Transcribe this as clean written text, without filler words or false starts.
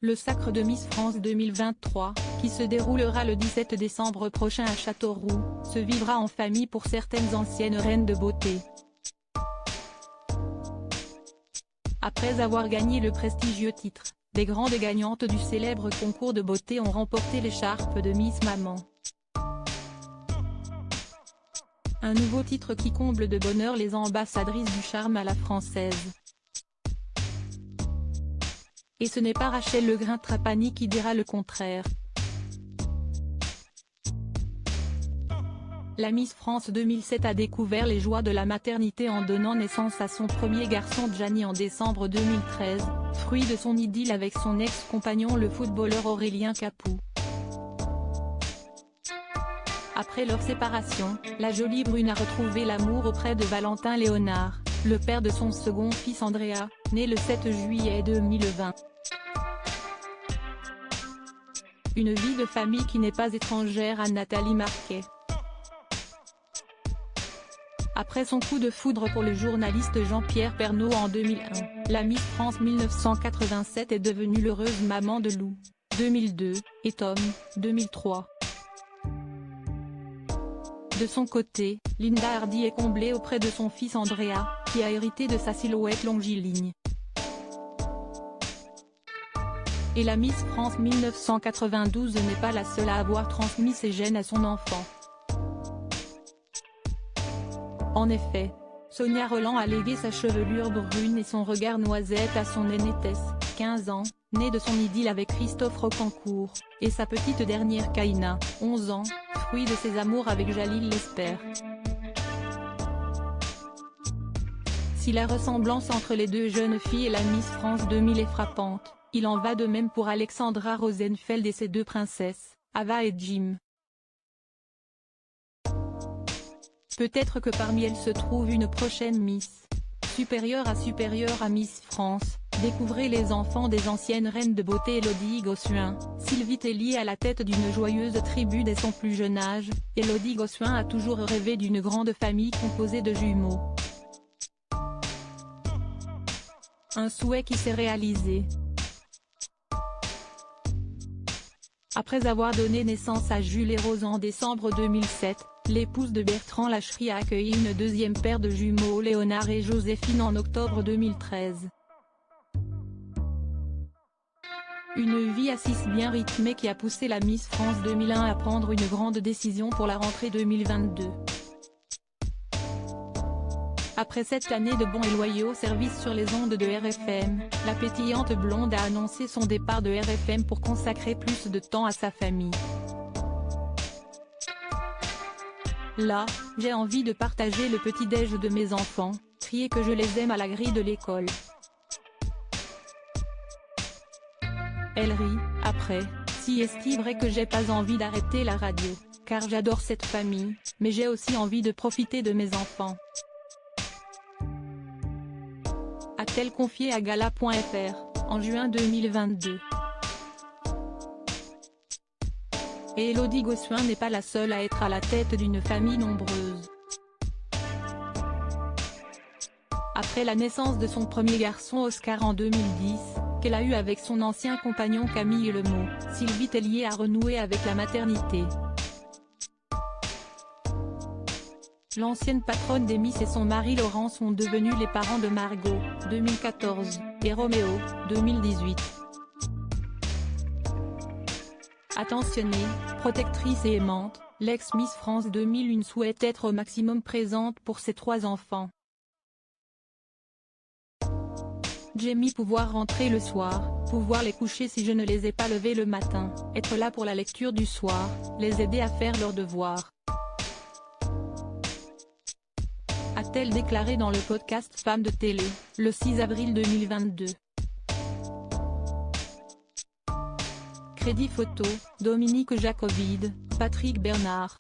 Le Sacre de Miss France 2023, qui se déroulera le 17 décembre prochain à Châteauroux, se vivra en famille pour certaines anciennes reines de beauté. Après avoir gagné le prestigieux titre, des grandes gagnantes du célèbre concours de beauté ont remporté l'écharpe de Miss Maman. Un nouveau titre qui comble de bonheur les ambassadrices du charme à la française. Et ce n'est pas Rachel Legrin-Trapani qui dira le contraire. La Miss France 2007 a découvert les joies de la maternité en donnant naissance à son premier garçon Gianni en décembre 2013, fruit de son idylle avec son ex-compagnon le footballeur Aurélien Capoue. Après leur séparation, la jolie brune a retrouvé l'amour auprès de Valentin Léonard, le père de son second fils Andrea, né le 7 juillet 2020. Une vie de famille qui n'est pas étrangère à Nathalie Marquet. Après son coup de foudre pour le journaliste Jean-Pierre Pernaut en 2001, la Miss France 1987 est devenue l'heureuse maman de Lou, 2002, et Tom, 2003. De son côté, Linda Hardy est comblée auprès de son fils Andrea, qui a hérité de sa silhouette longiligne. Et la Miss France 1992 n'est pas la seule à avoir transmis ses gènes à son enfant. En effet, Sonia Rolland a légué sa chevelure brune et son regard noisette à son aînée Tess, 15 ans, née de son idylle avec Christophe Rocancourt, et sa petite dernière Kaina, 11 ans, fruit de ses amours avec Jalil Lesper. Si la ressemblance entre les deux jeunes filles et la Miss France 2000 est frappante, il en va de même pour Alexandra Rosenfeld et ses deux princesses, Ava et Jim. Peut-être que parmi elles se trouve une prochaine Miss. Supérieure à Miss France, découvrez les enfants des anciennes reines de beauté Élodie Gossuin. Sylvie Tellier à la tête d'une joyeuse tribu dès son plus jeune âge, Élodie Gossuin a toujours rêvé d'une grande famille composée de jumeaux. Un souhait qui s'est réalisé. Après avoir donné naissance à Jules et Rose en décembre 2007, l'épouse de Bertrand Lacherie a accueilli une deuxième paire de jumeaux Léonard et Joséphine en octobre 2013. Une vie assise bien rythmée qui a poussé la Miss France 2001 à prendre une grande décision pour la rentrée 2022. Après 7 années de bons et loyaux services sur les ondes de RFM, la pétillante blonde a annoncé son départ de RFM pour consacrer plus de temps à sa famille. Là, j'ai envie de partager le petit-déj de mes enfants, crier que je les aime à la grille de l'école. Elle rit, après, si est-il vrai que j'ai pas envie d'arrêter la radio, car j'adore cette famille, mais j'ai aussi envie de profiter de mes enfants. A-t-elle confié à Gala.fr, en juin 2022. Et Élodie Gossuin n'est pas la seule à être à la tête d'une famille nombreuse. Après la naissance de son premier garçon Oscar en 2010, qu'elle a eu avec son ancien compagnon Camille Lemot, Sylvie Tellier a renoué avec la maternité. L'ancienne patronne des Miss et son mari Laurent sont devenus les parents de Margot, 2014, et Roméo, 2018. Attentionnée, protectrice et aimante, l'ex-Miss France 2001 souhaite être au maximum présente pour ses 3 enfants. Jamie pouvoir rentrer le soir, pouvoir les coucher si je ne les ai pas levés le matin, être là pour la lecture du soir, les aider à faire leurs devoirs. A-t-elle déclaré dans le podcast Femmes de télé, le 6 avril 2022. Crédit photo, Dominique Jacovide, Patrick Bernard.